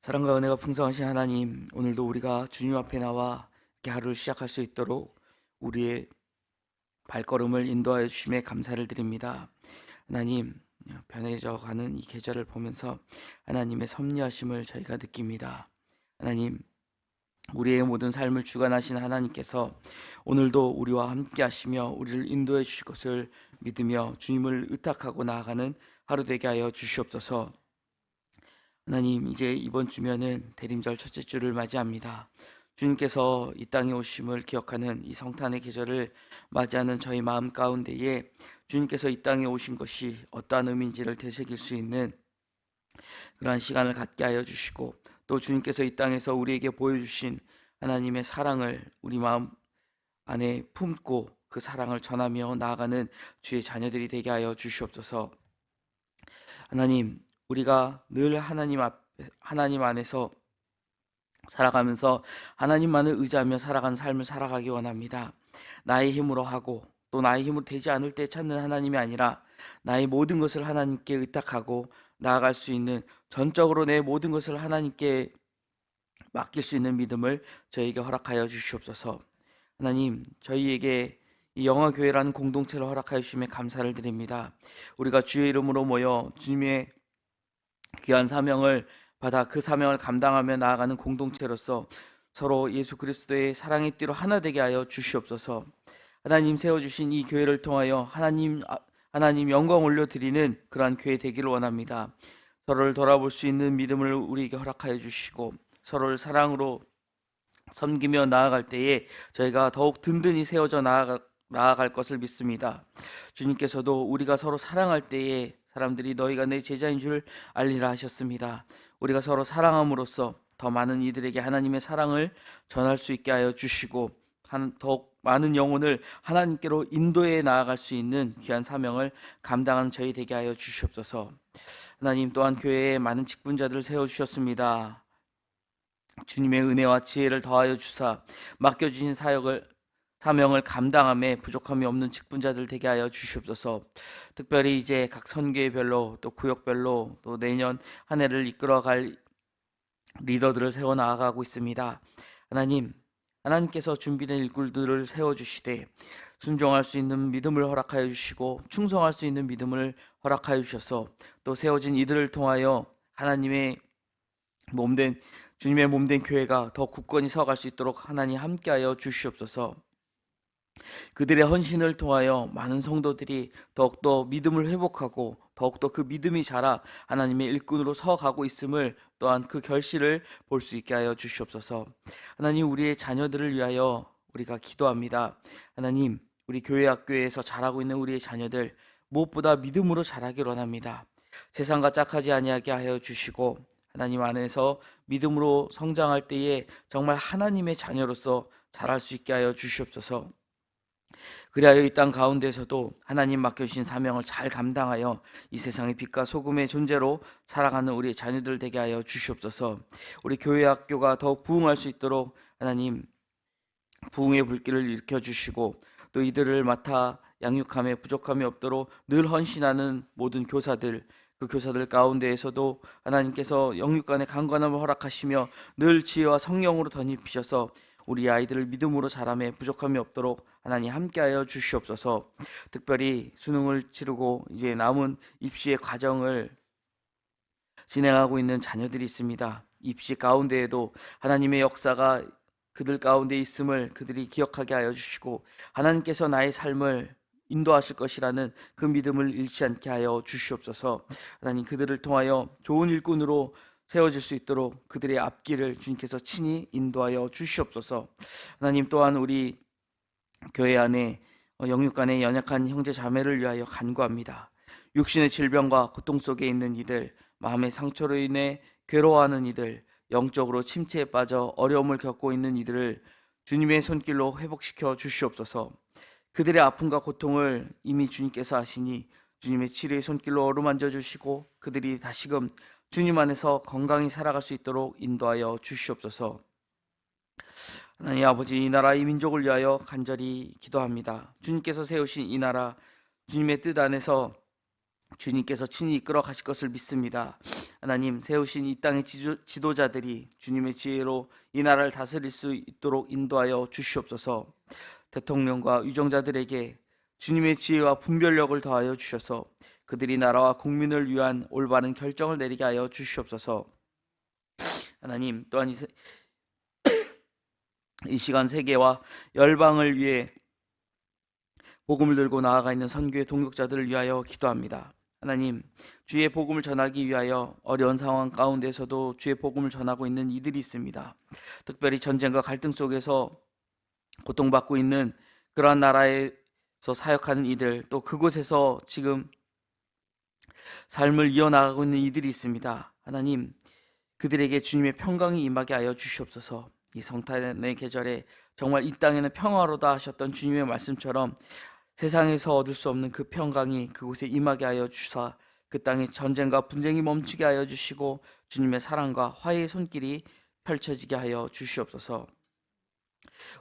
사랑과 은혜가 풍성하신 하나님, 오늘도 우리가 주님 앞에 나와 이렇게 하루를 시작할 수 있도록 우리의 발걸음을 인도하여 주심에 감사를 드립니다. 하나님, 변해져 가는 이 계절을 보면서 하나님의 섭리하심을 저희가 느낍니다. 하나님, 우리의 모든 삶을 주관하신 하나님께서 오늘도 우리와 함께 하시며 우리를 인도해 주실 것을 믿으며 주님을 의탁하고 나아가는 하루 되게 하여 주시옵소서. 하나님, 이제 이번 주면은 대림절 첫째 주를 맞이합니다. 주님께서 이 땅에 오심을 기억하는 이 성탄의 계절을 맞이하는 저희 마음 가운데에 주님께서 이 땅에 오신 것이 어떠한 의미인지를 되새길 수 있는 그러한 시간을 갖게 하여 주시고, 또 주님께서 이 땅에서 우리에게 보여주신 하나님의 사랑을 우리 마음 안에 품고 그 사랑을 전하며 나아가는 주의 자녀들이 되게 하여 주시옵소서. 하나님, 우리가 늘 하나님 안에서 살아가면서 하나님만을 의지하며 살아가는 삶을 살아가기 원합니다. 나의 힘으로 하고 또 나의 힘으로 되지 않을 때 찾는 하나님이 아니라 나의 모든 것을 하나님께 의탁하고 나아갈 수 있는, 전적으로 내 모든 것을 하나님께 맡길 수 있는 믿음을 저에게 허락하여 주시옵소서. 하나님, 저희에게 이 영화교회라는 공동체를 허락하여 주심에 감사를 드립니다. 우리가 주의 이름으로 모여 주님의 귀한 사명을 받아 그 사명을 감당하며 나아가는 공동체로서 서로 예수 그리스도의 사랑의 띠로 하나 되게 하여 주시옵소서. 하나님 세워주신 이 교회를 통하여 하나님 영광 올려드리는 그러한 교회 되기를 원합니다. 서로를 돌아볼 수 있는 믿음을 우리에게 허락하여 주시고 서로를 사랑으로 섬기며 나아갈 때에 저희가 더욱 든든히 세워져 나아갈 것을 믿습니다. 주님께서도 우리가 서로 사랑할 때에 사람들이 너희가 내 제자인 줄 알리라 하셨습니다. 우리가 서로 사랑함으로써 더 많은 이들에게 하나님의 사랑을 전할 수 있게 하여 주시고 더욱 많은 영혼을 하나님께로 인도해 나아갈 수 있는 귀한 사명을 감당하는 저희 되게 하여 주시옵소서. 하나님, 또한 교회에 많은 직분자들을 세워주셨습니다. 주님의 은혜와 지혜를 더하여 주사 맡겨주신 사명을 감당함에 부족함이 없는 직분자들 되게 하여 주시옵소서. 특별히 이제 각 선교회별로 또 구역별로 또 내년 한 해를 이끌어갈 리더들을 세워 나아가고 있습니다. 하나님께서 준비된 일꾼들을 세워주시되 순종할 수 있는 믿음을 허락하여 주시고 충성할 수 있는 믿음을 허락하여 주셔서 또 세워진 이들을 통하여 주님의 몸된 교회가 더 굳건히 서갈 수 있도록 하나님 함께하여 주시옵소서. 그들의 헌신을 통하여 많은 성도들이 더욱더 믿음을 회복하고 더욱더 그 믿음이 자라 하나님의 일꾼으로 서가고 있음을, 또한 그 결실을 볼 수 있게 하여 주시옵소서. 하나님, 우리의 자녀들을 위하여 우리가 기도합니다. 하나님, 우리 교회 학교에서 자라고 있는 우리의 자녀들 무엇보다 믿음으로 자라기를 원합니다. 세상과 짝하지 아니하게 하여 주시고 하나님 안에서 믿음으로 성장할 때에 정말 하나님의 자녀로서 자랄 수 있게 하여 주시옵소서. 그리하여 이 땅 가운데서도 하나님 맡겨주신 사명을 잘 감당하여 이 세상의 빛과 소금의 존재로 살아가는 우리의 자녀들 되게 하여 주시옵소서. 우리 교회 학교가 더욱 부흥할 수 있도록 하나님 부흥의 불길을 일으켜 주시고 또 이들을 맡아 양육함에 부족함이 없도록 늘 헌신하는 모든 교사들, 그 교사들 가운데에서도 하나님께서 영육간의 강건함을 허락하시며 늘 지혜와 성령으로 덧입히셔서 우리 아이들을 믿음으로 자람에 부족함이 없도록 하나님 함께하여 주시옵소서. 특별히 수능을 치르고 이제 남은 입시의 과정을 진행하고 있는 자녀들이 있습니다. 입시 가운데에도 하나님의 역사가 그들 가운데 있음을 그들이 기억하게 하여 주시고 하나님께서 나의 삶을 인도하실 것이라는 그 믿음을 잃지 않게 하여 주시옵소서. 하나님, 그들을 통하여 좋은 일꾼으로 세워질 수 있도록 그들의 앞길을 주님께서 친히 인도하여 주시옵소서. 하나님, 또한 우리 교회 안에 영육간의 연약한 형제 자매를 위하여 간구합니다. 육신의 질병과 고통 속에 있는 이들, 마음의 상처로 인해 괴로워하는 이들, 영적으로 침체에 빠져 어려움을 겪고 있는 이들을 주님의 손길로 회복시켜 주시옵소서. 그들의 아픔과 고통을 이미 주님께서 아시니 주님의 치료의 손길로 어루만져 주시고 그들이 다시금 주님 안에서 건강히 살아갈 수 있도록 인도하여 주시옵소서. 하나님 아버지, 이 나라 이 민족을 위하여 간절히 기도합니다. 주님께서 세우신 이 나라, 주님의 뜻 안에서 주님께서 친히 이끌어 가실 것을 믿습니다. 하나님, 세우신 이 땅의 지도자들이 주님의 지혜로 이 나라를 다스릴 수 있도록 인도하여 주시옵소서. 대통령과 유정자들에게 주님의 지혜와 분별력을 더하여 주셔서 그들이 나라와 국민을 위한 올바른 결정을 내리게 하여 주시옵소서. 하나님, 또한 이 시간 세계와 열방을 위해 복음을 들고 나아가 있는 선교의 동역자들을 위하여 기도합니다. 하나님, 주의 복음을 전하기 위하여 어려운 상황 가운데서도 주의 복음을 전하고 있는 이들이 있습니다. 특별히 전쟁과 갈등 속에서 고통받고 있는 그러한 나라에서 사역하는 이들, 또 그곳에서 지금 삶을 이어나가고 있는 이들이 있습니다. 하나님, 그들에게 주님의 평강이 임하게 하여 주시옵소서. 이 성탄의 계절에 정말 이 땅에는 평화로다 하셨던 주님의 말씀처럼 세상에서 얻을 수 없는 그 평강이 그곳에 임하게 하여 주사 그 땅에 전쟁과 분쟁이 멈추게 하여 주시고 주님의 사랑과 화해의 손길이 펼쳐지게 하여 주시옵소서.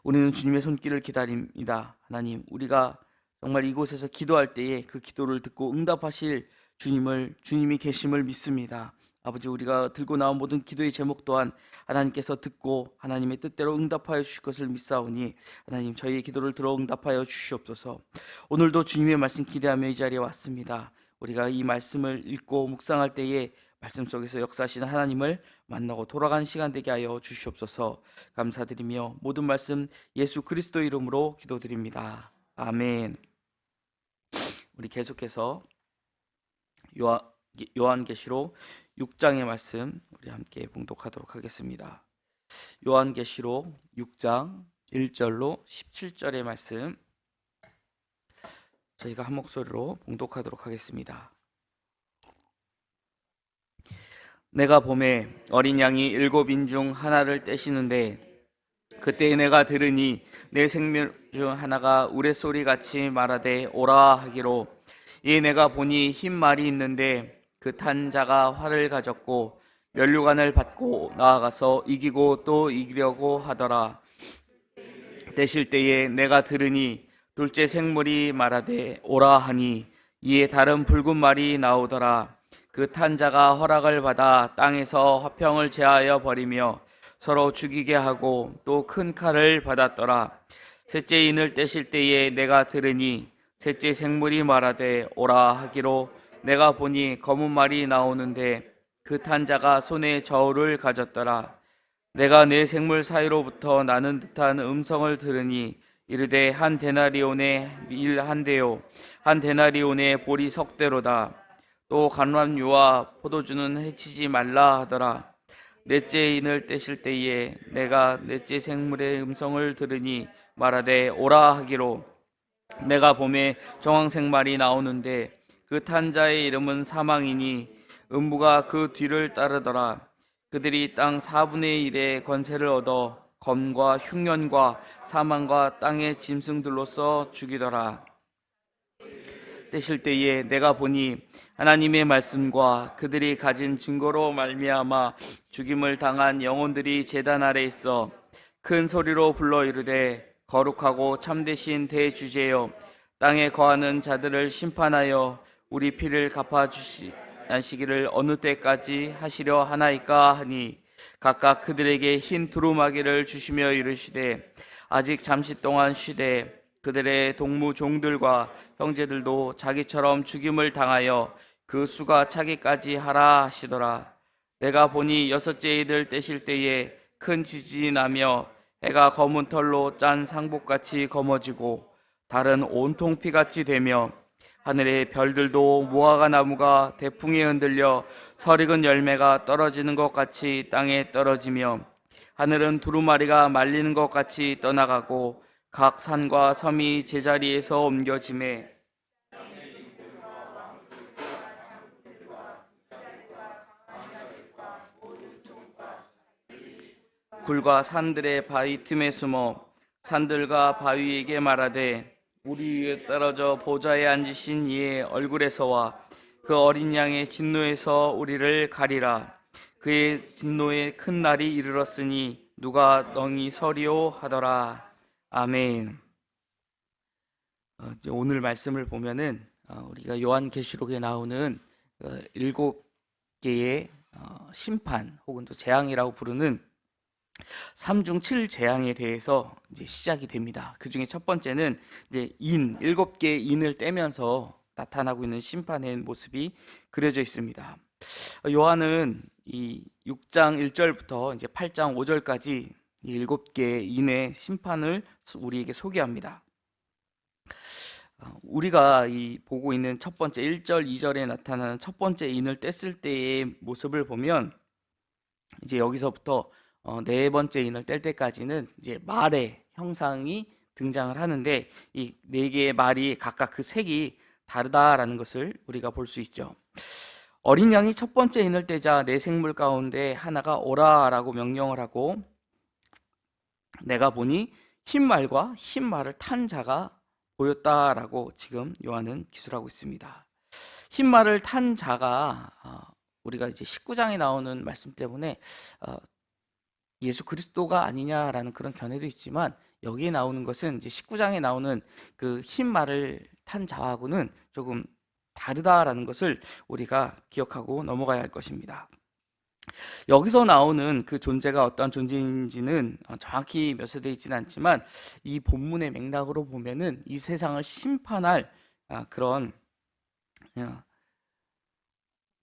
우리는 주님의 손길을 기다립니다. 하나님, 우리가 정말 이곳에서 기도할 때에 그 기도를 듣고 응답하실 주님이 계심을 믿습니다. 아버지, 우리가 들고 나온 모든 기도의 제목 또한 하나님께서 듣고 하나님의 뜻대로 응답하여 주실 것을 믿사오니 하나님, 저희의 기도를 들어 응답하여 주시옵소서. 오늘도 주님의 말씀 기대하며 이 자리에 왔습니다. 우리가 이 말씀을 읽고 묵상할 때에 말씀 속에서 역사하시는 하나님을 만나고 돌아가는 시간 되게 하여 주시옵소서. 감사드리며 모든 말씀 예수 그리스도 이름으로 기도드립니다. 아멘. 우리 계속해서 요한계시록 6장의 말씀 우리 함께 봉독하도록 하겠습니다. 요한계시록 6장 1절로 17절의 말씀 저희가 한 목소리로 봉독하도록 하겠습니다. 내가 봄에 어린 양이 7인 중 하나를 떼시는데 그때 내가 들으니 내 생명 중 하나가 우레소리같이 말하되 오라 하기로, 이 내가 보니 흰 말이 있는데 그 탄 자가 활을 가졌고 면류관을 받고 나아가서 이기고 또 이기려고 하더라. 떼실 때에 내가 들으니 둘째 생물이 말하되 오라 하니 이에 다른 붉은 말이 나오더라. 그 탄 자가 허락을 받아 땅에서 화평을 제하여 버리며 서로 죽이게 하고 또 큰 칼을 받았더라. 셋째 인을 떼실 때에 내가 들으니 셋째 생물이 말하되 오라 하기로, 내가 보니 검은 말이 나오는데 그 탄 자가 손에 저울을 가졌더라. 내가 네 생물 사이로부터 나는 듯한 음성을 들으니 이르되 한 데나리온의 밀 한 대요 한 데나리온의 보리 석 대로다. 또 감람유와 포도주는 해치지 말라 하더라. 넷째 인을 떼실 때에 내가 넷째 생물의 음성을 들으니 말하되 오라 하기로, 내가 봄에 정황생 말이 나오는데 그 탄 자의 이름은 사망이니 음부가 그 뒤를 따르더라. 그들이 땅 4분의 1의 권세를 얻어 검과 흉년과 사망과 땅의 짐승들로서 죽이더라. 떼실 때에 내가 보니 하나님의 말씀과 그들이 가진 증거로 말미암아 죽임을 당한 영혼들이 제단 아래 있어 큰 소리로 불러 이르되 거룩하고 참되신 대주제여, 땅에 거하는 자들을 심판하여 우리 피를 갚아주시기를 어느 때까지 하시려 하나이까 하니, 각각 그들에게 흰 두루마기를 주시며 이르시되 아직 잠시 동안 쉬되 그들의 동무 종들과 형제들도 자기처럼 죽임을 당하여 그 수가 차기까지 하라 하시더라. 내가 보니 여섯째 이들 떼실 때에 큰 지진이 나며 해가 검은 털로 짠 상복같이 검어지고 달은 온통 피같이 되며 하늘의 별들도 무화과 나무가 대풍에 흔들려 설익은 열매가 떨어지는 것 같이 땅에 떨어지며 하늘은 두루마리가 말리는 것 같이 떠나가고 각 산과 섬이 제자리에서 옮겨지매 굴과 산들의 바위 틈에 숨어 산들과 바위에게 말하되 우리 위에 떨어져 보좌에 앉으신 이의 얼굴에서와 그 어린 양의 진노에서 우리를 가리라. 그의 진노의 큰 날이 이르렀으니 누가 너희 서리오 하더라. 아멘. 오늘 말씀을 보면은 우리가 요한계시록에 나오는 일곱 개의 심판 혹은 또 재앙이라고 부르는 삼중7 재앙에 대해서 이제 시작이 됩니다. 그 중에 첫 번째는 이제 일곱 개의 인을 떼면서 나타나고 있는 심판의 모습이 그려져 있습니다. 요한은 이 6장 1절부터 이제 8장 5절까지 이 일곱 개의 인의 심판을 우리에게 소개합니다. 우리가 이 보고 있는 첫 번째 1절, 2절에 나타나는 첫 번째 인을 뗐을 때의 모습을 보면 이제 여기서부터 네 번째 인을 뗄 때까지는 이제 말의 형상이 등장을 하는데 이 네 개의 말이 각각 그 색이 다르다라는 것을 우리가 볼 수 있죠. 어린 양이 첫 번째 인을 떼자 네 생물 가운데 하나가 오라라고 명령을 하고 내가 보니 흰 말과 흰 말을 탄 자가 보였다라고 지금 요한은 기술하고 있습니다. 흰 말을 탄 자가 우리가 이제 19장에 나오는 말씀 때문에 예수 그리스도가 아니냐라는 그런 견해도 있지만 여기에 나오는 것은 이제 19장에 나오는 그 흰 말을 탄 자하고는 조금 다르다라는 것을 우리가 기억하고 넘어가야 할 것입니다. 여기서 나오는 그 존재가 어떤 존재인지는 정확히 묘사되어 있지는 않지만 이 본문의 맥락으로 보면은 이 세상을 심판할 그런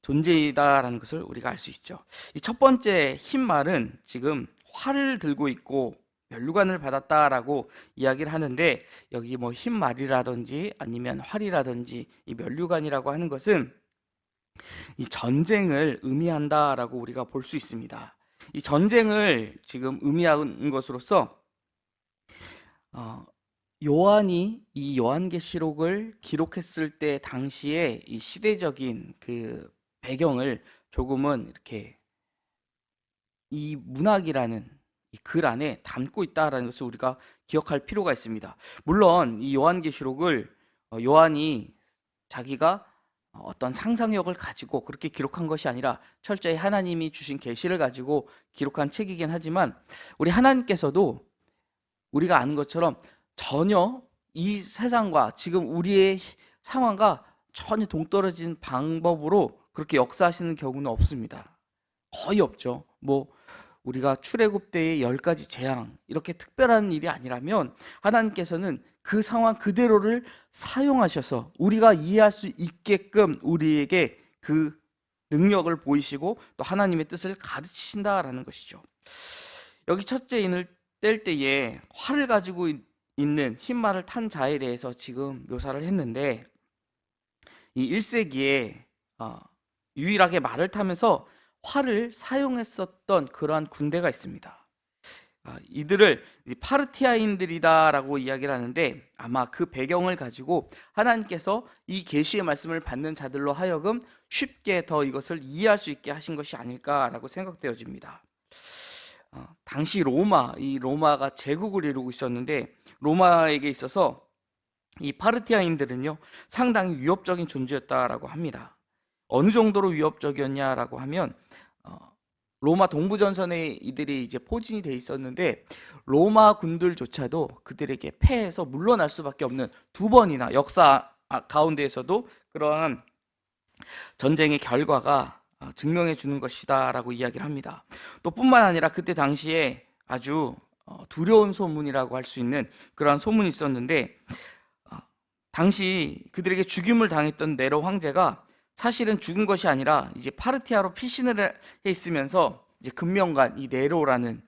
존재이다라는 것을 우리가 알 수 있죠. 이 첫 번째 흰 말은 지금 활을 들고 있고 면류관을 받았다라고 이야기를 하는데 여기 뭐 흰 말이라든지 아니면 활이라든지 이 면류관이라고 하는 것은 이 전쟁을 의미한다라고 우리가 볼 수 있습니다. 이 전쟁을 지금 의미하는 것으로서 요한이 이 요한계시록을 기록했을 때 당시에 이 시대적인 그 배경을 조금은 이렇게 이 문학이라는 이 글 안에 담고 있다라는 것을 우리가 기억할 필요가 있습니다. 물론 이 요한계시록을 요한이 자기가 어떤 상상력을 가지고 그렇게 기록한 것이 아니라 철저히 하나님이 주신 계시를 가지고 기록한 책이긴 하지만 우리 하나님께서도 우리가 아는 것처럼 전혀 이 세상과 지금 우리의 상황과 전혀 동떨어진 방법으로 그렇게 역사하시는 경우는 없습니다. 거의 없죠. 뭐 우리가 출애굽 때의 10가지 재앙 이렇게 특별한 일이 아니라면 하나님께서는 그 상황 그대로를 사용하셔서 우리가 이해할 수 있게끔 우리에게 그 능력을 보이시고 또 하나님의 뜻을 가르치신다라는 것이죠. 여기 첫째 인을 뗄 때에 활을 가지고 있는 흰 말을 탄 자에 대해서 지금 묘사를 했는데 이 1세기에 유일하게 말을 타면서 활을 사용했었던 그러한 군대가 있습니다. 이들을 파르티아인들이다라고 이야기를 하는데 아마 그 배경을 가지고 하나님께서 이 계시의 말씀을 받는 자들로 하여금 쉽게 더 이것을 이해할 수 있게 하신 것이 아닐까라고 생각되어집니다. 당시 이 로마가 제국을 이루고 있었는데 로마에게 있어서 이 파르티아인들은요 상당히 위협적인 존재였다라고 합니다. 어느 정도로 위협적이었냐라고 하면 로마 동부전선에 이들이 이제 포진이 돼 있었는데 로마 군들조차도 그들에게 패해서 물러날 수밖에 없는 두 번이나 역사 가운데에서도 그러한 전쟁의 결과가 증명해 주는 것이다라고 이야기를 합니다. 또 뿐만 아니라 그때 당시에 아주 두려운 소문이라고 할 수 있는 그러한 소문이 있었는데 당시 그들에게 죽임을 당했던 네로 황제가 사실은 죽은 것이 아니라 이제 파르티아로 피신을 해 있으면서 이제 금명간 이 네로라는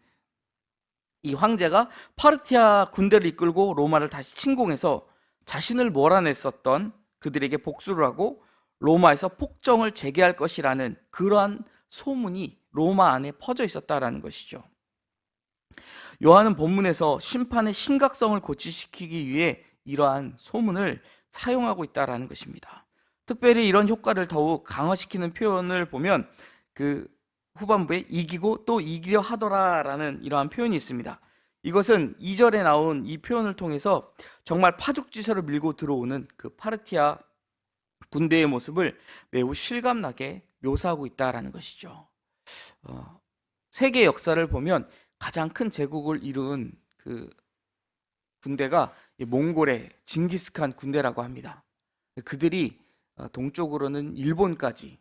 이 황제가 파르티아 군대를 이끌고 로마를 다시 침공해서 자신을 몰아냈었던 그들에게 복수를 하고 로마에서 폭정을 재개할 것이라는 그러한 소문이 로마 안에 퍼져 있었다라는 것이죠. 요한은 본문에서 심판의 심각성을 고취시키기 위해 이러한 소문을 사용하고 있다라는 것입니다. 특별히 이런 효과를 더욱 강화시키는 표현을 보면 그 후반부에 이기고 또 이기려 하더라라는 이러한 표현이 있습니다. 이것은 2절에 나온 이 표현을 통해서 정말 파죽지세로 밀고 들어오는 그 파르티아 군대의 모습을 매우 실감나게 묘사하고 있다라는 것이죠. 세계 역사를 보면 가장 큰 제국을 이룬 그 군대가 몽골의 징기스칸 군대라고 합니다. 그들이 동쪽으로는 일본까지,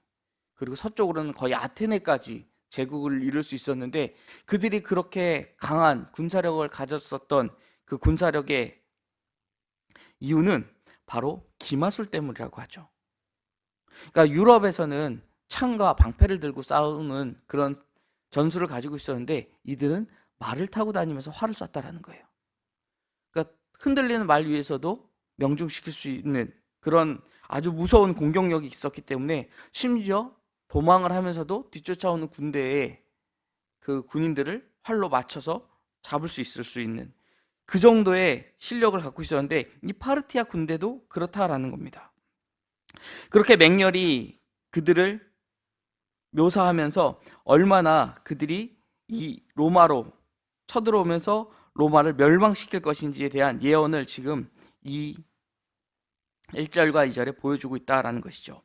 그리고 서쪽으로는 거의 아테네까지 제국을 이룰 수 있었는데, 그들이 그렇게 강한 군사력을 가졌었던 그 군사력의 이유는 바로 기마술 때문이라고 하죠. 그러니까 유럽에서는 창과 방패를 들고 싸우는 그런 전술을 가지고 있었는데, 이들은 말을 타고 다니면서 활을 쐈다라는 거예요. 그러니까 흔들리는 말 위에서도 명중시킬 수 있는 그런 아주 무서운 공격력이 있었기 때문에, 심지어 도망을 하면서도 뒤쫓아오는 군대에 그 군인들을 활로 맞춰서 잡을 수 있을 수 있는 그 정도의 실력을 갖고 있었는데, 이 파르티아 군대도 그렇다라는 겁니다. 그렇게 맹렬히 그들을 묘사하면서 얼마나 그들이 이 로마로 쳐들어오면서 로마를 멸망시킬 것인지에 대한 예언을 지금 이 1절과 2절에 보여주고 있다라는 것이죠.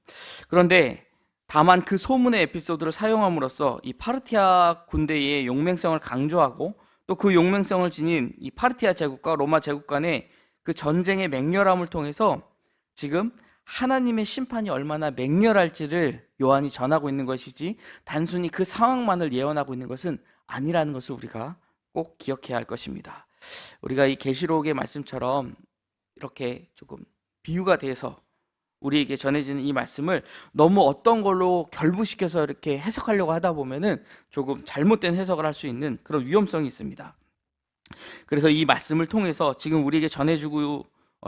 그런데 다만 그 소문의 에피소드를 사용함으로써 이 파르티아 군대의 용맹성을 강조하고, 또 그 용맹성을 지닌 이 파르티아 제국과 로마 제국 간의 그 전쟁의 맹렬함을 통해서 지금 하나님의 심판이 얼마나 맹렬할지를 요한이 전하고 있는 것이지, 단순히 그 상황만을 예언하고 있는 것은 아니라는 것을 우리가 꼭 기억해야 할 것입니다. 우리가 이 계시록의 말씀처럼 이렇게 조금 비유가 돼서 우리에게 전해지는 이 말씀을 너무 어떤 걸로 결부시켜서 이렇게 해석하려고 하다 보면은 조금 잘못된 해석을 할 수 있는 그런 위험성이 있습니다. 그래서 이 말씀을 통해서 지금 우리에게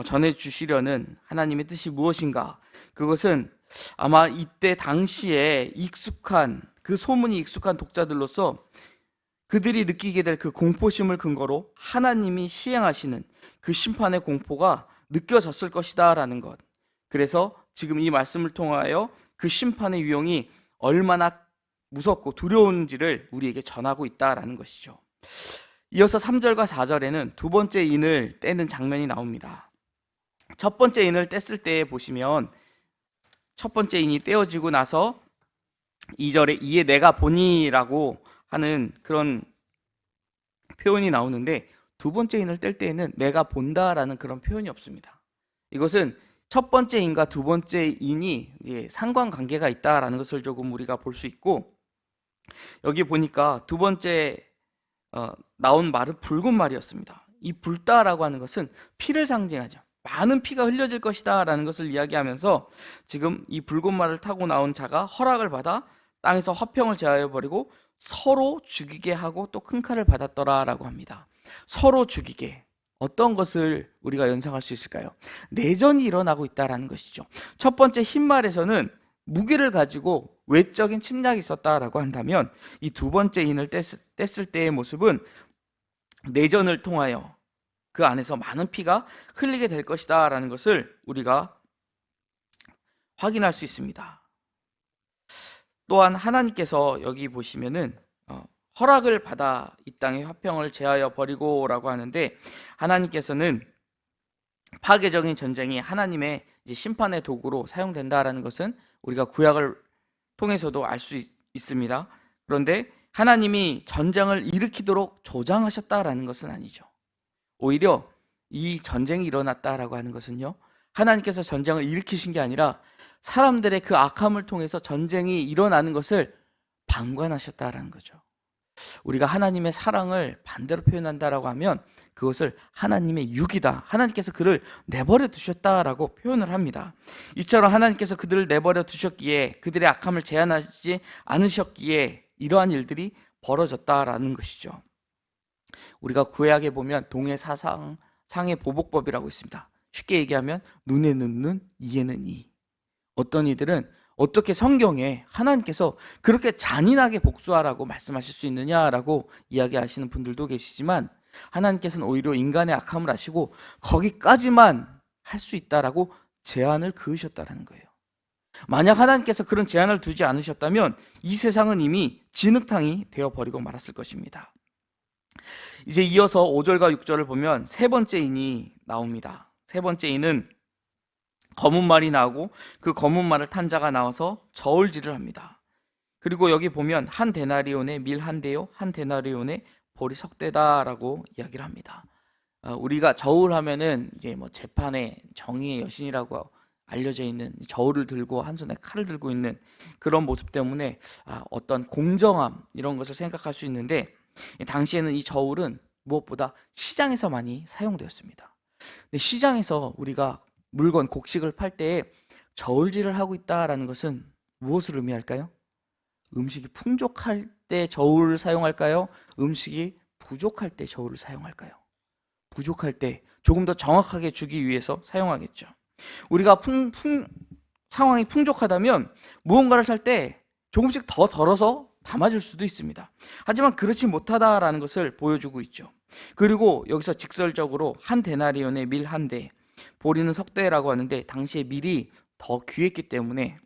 전해주시려는 하나님의 뜻이 무엇인가? 그것은 아마 이때 당시에 그 소문이 익숙한 독자들로서 그들이 느끼게 될 그 공포심을 근거로 하나님이 시행하시는 그 심판의 공포가 느껴졌을 것이다 라는 것. 그래서 지금 이 말씀을 통하여 그 심판의 유형이 얼마나 무섭고 두려운지를 우리에게 전하고 있다라는 것이죠. 이어서 3절과 4절에는 두 번째 인을 떼는 장면이 나옵니다. 첫 번째 인을 뗐을 때 보시면, 첫 번째 인이 떼어지고 나서 2절에 이에 내가 보니라고 하는 그런 표현이 나오는데, 두 번째 인을 뗄 때에는 내가 본다라는 그런 표현이 없습니다. 이것은 첫 번째 인과 두 번째 인이 상관관계가 있다라는 것을 조금 우리가 볼 수 있고, 여기 보니까 두 번째 나온 말은 붉은 말이었습니다. 이 붉다라고 하는 것은 피를 상징하죠. 많은 피가 흘려질 것이다 라는 것을 이야기하면서, 지금 이 붉은 말을 타고 나온 자가 허락을 받아 땅에서 화평을 제하여 버리고 서로 죽이게 하고 또 큰 칼을 받았더라 라고 합니다. 서로 죽이게, 어떤 것을 우리가 연상할 수 있을까요? 내전이 일어나고 있다라는 것이죠. 첫 번째 흰 말에서는 무기를 가지고 외적인 침략이 있었다라고 한다면, 이 두 번째 인을 뗐을 때의 모습은 내전을 통하여 그 안에서 많은 피가 흘리게 될 것이다 라는 것을 우리가 확인할 수 있습니다. 또한 하나님께서 여기 보시면은 허락을 받아 이 땅의 화평을 제하여 버리고 라고 하는데, 하나님께서는 파괴적인 전쟁이 하나님의 심판의 도구로 사용된다라는 것은 우리가 구약을 통해서도 알 수 있습니다. 그런데 하나님이 전쟁을 일으키도록 조장하셨다라는 것은 아니죠. 오히려 이 전쟁이 일어났다라고 하는 것은요, 하나님께서 전쟁을 일으키신 게 아니라 사람들의 그 악함을 통해서 전쟁이 일어나는 것을 방관하셨다라는 거죠. 우리가 하나님의 사랑을 반대로 표현한다라고 하면 그것을 하나님의 육이다, 하나님께서 그를 내버려 두셨다라고 표현을 합니다. 이처럼 하나님께서 그들을 내버려 두셨기에, 그들의 악함을 제한하지 않으셨기에 이러한 일들이 벌어졌다라는 것이죠. 우리가 구약에 보면 동해 사상 상해 보복법이라고 있습니다. 쉽게 얘기하면 눈에는 눈, 이에는 이. 어떤 이들은 어떻게 성경에 하나님께서 그렇게 잔인하게 복수하라고 말씀하실 수 있느냐라고 이야기하시는 분들도 계시지만, 하나님께서는 오히려 인간의 악함을 아시고 거기까지만 할 수 있다라고 제한을 그으셨다는 거예요. 만약 하나님께서 그런 제한을 두지 않으셨다면 이 세상은 이미 진흙탕이 되어버리고 말았을 것입니다. 이제 이어서 5절과 6절을 보면 세 번째 인이 나옵니다. 세 번째 인은 검은 말이 나오고, 그 검은 말을 탄 자가 나와서 저울질을 합니다. 그리고 여기 보면 한 데나리온에 밀 한 대요, 한 데나리온에 보리 석 대다라고 이야기를 합니다. 우리가 저울하면은 이제 뭐 재판의 정의의 여신이라고 알려져 있는 저울을 들고 한 손에 칼을 들고 있는 그런 모습 때문에 어떤 공정함 이런 것을 생각할 수 있는데, 당시에는 이 저울은 무엇보다 시장에서 많이 사용되었습니다. 근데 시장에서 우리가 물건 곡식을 팔 때에 저울질을 하고 있다라는 것은 무엇을 의미할까요? 음식이 풍족할 때 저울을 사용할까요? 음식이 부족할 때 저울을 사용할까요? 부족할 때 조금 더 정확하게 주기 위해서 사용하겠죠. 우리가 상황이 풍족하다면 무언가를 살 때 조금씩 더 덜어서 담아줄 수도 있습니다. 하지만 그렇지 못하다라는 것을 보여주고 있죠. 그리고 여기서 직설적으로 한 데나리온의 밀 한 대, 보리는 석 대라고 하는데, 당시에 밀이 더 귀했기 때문에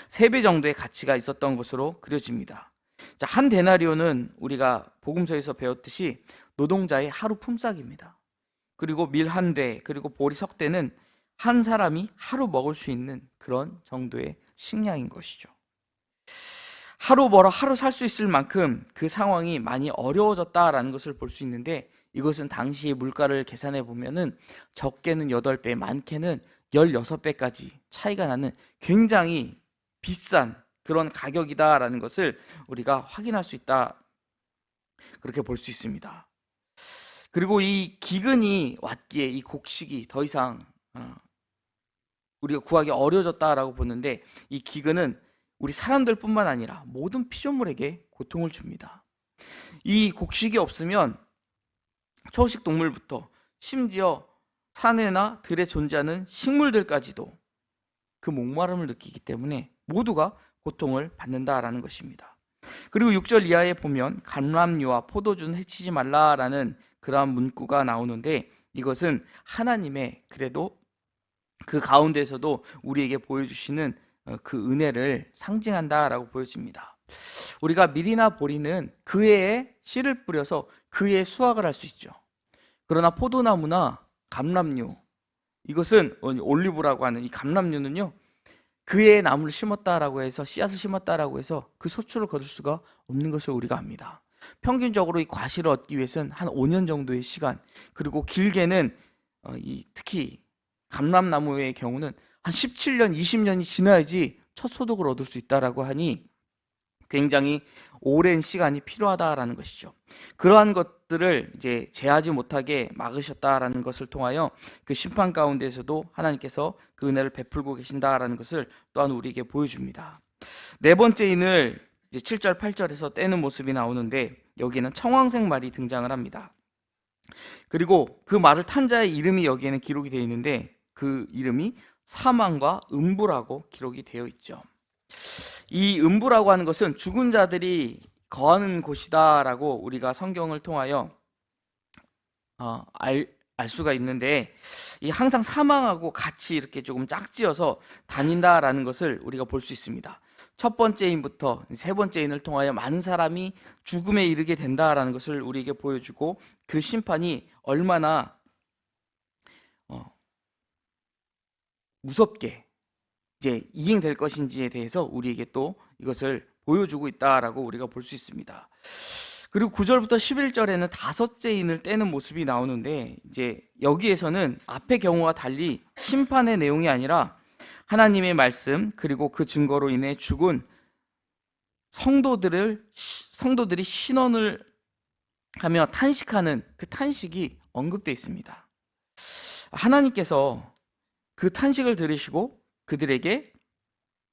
3배 정도의 가치가 있었던 것으로 그려집니다. 자, 한 데나리온은 우리가 복음서에서 배웠듯이 노동자의 하루 품삯입니다. 그리고 밀 한 대, 그리고 보리 석 대는 한 사람이 하루 먹을 수 있는 그런 정도의 식량인 것이죠. 하루 벌어 하루 살 수 있을 만큼 그 상황이 많이 어려워졌다라는 것을 볼 수 있는데, 이것은 당시의 물가를 계산해 보면은 적게는 8배, 많게는 16배까지 차이가 나는 굉장히 비싼 그런 가격이다라는 것을 우리가 확인할 수 있다, 그렇게 볼 수 있습니다. 그리고 이 기근이 왔기에 이 곡식이 더 이상 우리가 구하기 어려워졌다라고 보는데, 이 기근은 우리 사람들뿐만 아니라 모든 피조물에게 고통을 줍니다. 이 곡식이 없으면 초식 동물부터 심지어 산에나 들에 존재하는 식물들까지도 그 목마름을 느끼기 때문에 모두가 고통을 받는다라는 것입니다. 그리고 6절 이하에 보면 감람류와 포도주는 해치지 말라라는 그러한 문구가 나오는데, 이것은 하나님의 그래도 그 가운데서도 우리에게 보여주시는 그 은혜를 상징한다라고 보여집니다. 우리가 밀이나 보리는 그 해에 씨를 뿌려서 그 해에 수확을 할 수 있죠. 그러나 포도나무나 감람류, 이것은 올리브라고 하는 이 감람류는요, 그 해에 나무를 심었다라고 해서, 씨앗을 심었다라고 해서 그 소출을 거둘 수가 없는 것을 우리가 압니다. 평균적으로 이 과실을 얻기 위해서는 한 5년 정도의 시간, 그리고 길게는 특히 감람나무의 경우는 한 17년, 20년이 지나야지 첫 소득을 얻을 수 있다라고 하니 굉장히 오랜 시간이 필요하다라는 것이죠. 그러한 것들을 이제 제하지 못하게 막으셨다라는 것을 통하여 그 심판 가운데에서도 하나님께서 그 은혜를 베풀고 계신다라는 것을 또한 우리에게 보여줍니다. 네 번째 인을 이제 7절, 8절에서 떼는 모습이 나오는데, 여기에는 청황색 말이 등장을 합니다. 그리고 그 말을 탄 자의 이름이 여기에는 기록이 되어 있는데, 그 이름이 사망과 음부라고 기록이 되어 있죠. 이 음부라고 하는 것은 죽은 자들이 거하는 곳이다라고 우리가 성경을 통하여 알 수가 있는데, 이 항상 사망하고 같이 이렇게 조금 짝지어서 다닌다라는 것을 우리가 볼 수 있습니다. 첫 번째 인부터 세 번째 인을 통하여 많은 사람이 죽음에 이르게 된다라는 것을 우리에게 보여주고, 그 심판이 얼마나 무섭게 이제 이행될 것인지에 대해서 우리에게 또 이것을 보여주고 있다라고 우리가 볼 수 있습니다. 그리고 9절부터 11절에는 다섯째 인을 떼는 모습이 나오는데, 이제 여기에서는 앞의 경우와 달리 심판의 내용이 아니라 하나님의 말씀, 그리고 그 증거로 인해 죽은 성도들이 신원을 하며 탄식하는 그 탄식이 언급되어 있습니다. 하나님께서 그 탄식을 들으시고 그들에게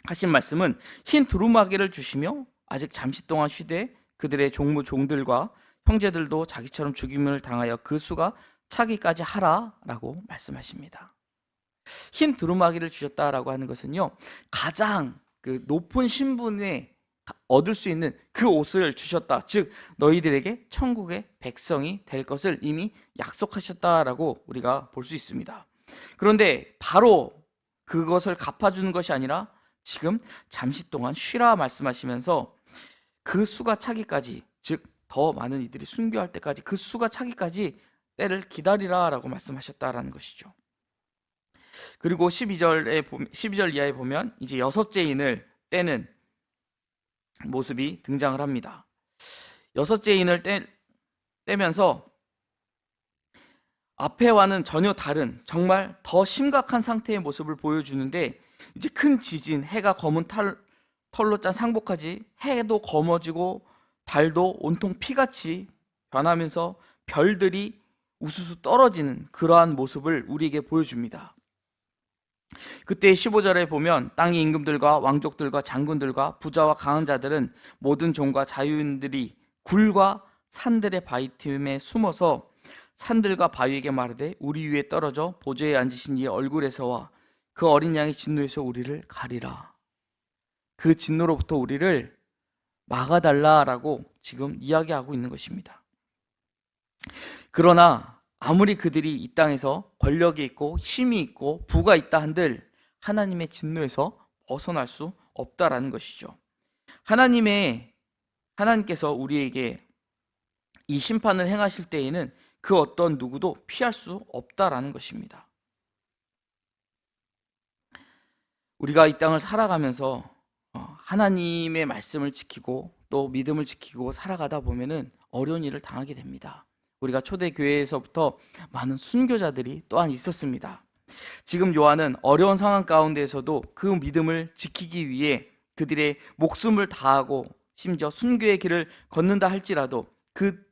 하신 말씀은 흰 두루마기를 주시며 아직 잠시 동안 쉬되 그들의 종들과 형제들도 자기처럼 죽임을 당하여 그 수가 차기까지 하라라고 말씀하십니다. 흰 두루마기를 주셨다라고 하는 것은요, 가장 그 높은 신분에 얻을 수 있는 그 옷을 주셨다, 즉 너희들에게 천국의 백성이 될 것을 이미 약속하셨다라고 우리가 볼 수 있습니다. 그런데 바로 그것을 갚아주는 것이 아니라 지금 잠시 동안 쉬라 말씀하시면서 그 수가 차기까지, 즉 더 많은 이들이 순교할 때까지 그 수가 차기까지 때를 기다리라 라고 말씀하셨다라는 것이죠. 그리고 12절 이하에 보면 이제 여섯째 인을 떼는 모습이 등장을 합니다. 여섯째 인을 떼면서 앞에와는 전혀 다른 정말 더 심각한 상태의 모습을 보여주는데, 이제 큰 지진, 해가 검은 털로 짠 상복하지, 해도 검어지고 달도 온통 피같이 변하면서 별들이 우수수 떨어지는 그러한 모습을 우리에게 보여줍니다. 그때 15절에 보면 땅의 임금들과 왕족들과 장군들과 부자와 강한 자들은 모든 종과 자유인들이 굴과 산들의 바위틈에 숨어서 산들과 바위에게 말하되 우리 위에 떨어져 보좌에 앉으신 이의 얼굴에서와 그 어린 양의 진노에서 우리를 가리라. 그 진노로부터 우리를 막아달라라고 지금 이야기하고 있는 것입니다. 그러나 아무리 그들이 이 땅에서 권력이 있고 힘이 있고 부가 있다 한들 하나님의 진노에서 벗어날 수 없다라는 것이죠. 하나님께서 우리에게 이 심판을 행하실 때에는 그 어떤 누구도 피할 수 없다라는 것입니다. 우리가 이 땅을 살아가면서 하나님의 말씀을 지키고 또 믿음을 지키고 살아가다 보면은 어려운 일을 당하게 됩니다. 우리가 초대교회에서부터 많은 순교자들이 또한 있었습니다. 지금 요한은 어려운 상황 가운데에서도 그 믿음을 지키기 위해 그들의 목숨을 다하고 심지어 순교의 길을 걷는다 할지라도 그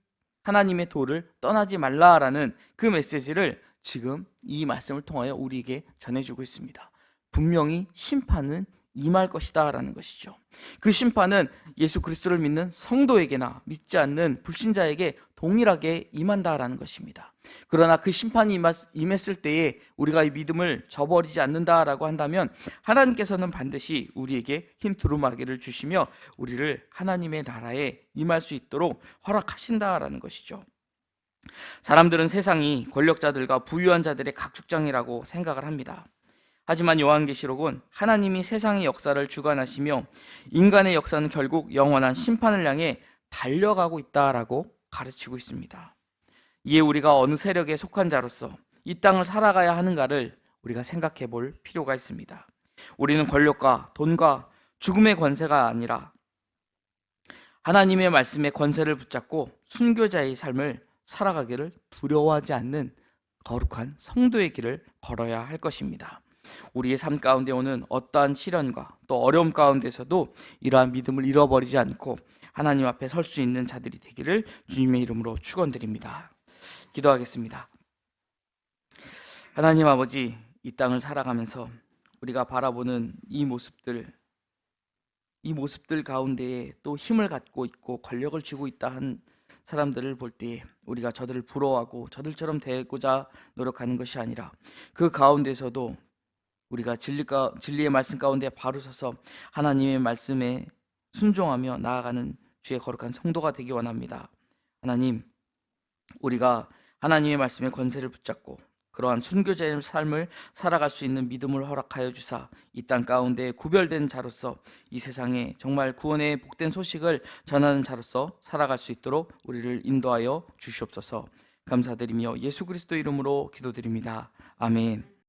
하나님의 도를 떠나지 말라라는 그 메시지를 지금 이 말씀을 통하여 우리에게 전해주고 있습니다. 분명히 심판은 임할 것이다 라는 것이죠. 그 심판은 예수 그리스도를 믿는 성도에게나 믿지 않는 불신자에게 동일하게 임한다라는 것입니다. 그러나 그 심판이 임했을 때에 우리가 이 믿음을 저버리지 않는다라고 한다면 하나님께서는 반드시 우리에게 흰 두루마기를 주시며 우리를 하나님의 나라에 임할 수 있도록 허락하신다라는 것이죠. 사람들은 세상이 권력자들과 부유한 자들의 각축장이라고 생각을 합니다. 하지만 요한계시록은 하나님이 세상의 역사를 주관하시며 인간의 역사는 결국 영원한 심판을 향해 달려가고 있다라고 가르치고 있습니다. 이에 우리가 어느 세력에 속한 자로서 이 땅을 살아가야 하는가를 우리가 생각해 볼 필요가 있습니다. 우리는 권력과 돈과 죽음의 권세가 아니라 하나님의 말씀의 권세를 붙잡고 순교자의 삶을 살아가기를 두려워하지 않는 거룩한 성도의 길을 걸어야 할 것입니다. 우리의 삶 가운데 오는 어떠한 시련과 또 어려움 가운데서도 이러한 믿음을 잃어버리지 않고 하나님 앞에 설 수 있는 자들이 되기를 주님의 이름으로 축원드립니다. 기도하겠습니다. 하나님 아버지, 이 땅을 살아가면서 우리가 바라보는 이 모습들 가운데에 또 힘을 갖고 있고 권력을 쥐고 있다 한 사람들을 볼 때에 우리가 저들을 부러워하고 저들처럼 되고자 노력하는 것이 아니라 그 가운데서도 우리가 진리의 말씀 가운데 바로 서서 하나님의 말씀에 순종하며 나아가는 주의 거룩한 성도가 되기 원합니다. 하나님, 우리가 하나님의 말씀의 권세를 붙잡고 그러한 순교자의 삶을 살아갈 수 있는 믿음을 허락하여 주사 이 땅 가운데 구별된 자로서 이 세상에 정말 구원의 복된 소식을 전하는 자로서 살아갈 수 있도록 우리를 인도하여 주시옵소서. 감사드리며 예수 그리스도 이름으로 기도드립니다. 아멘.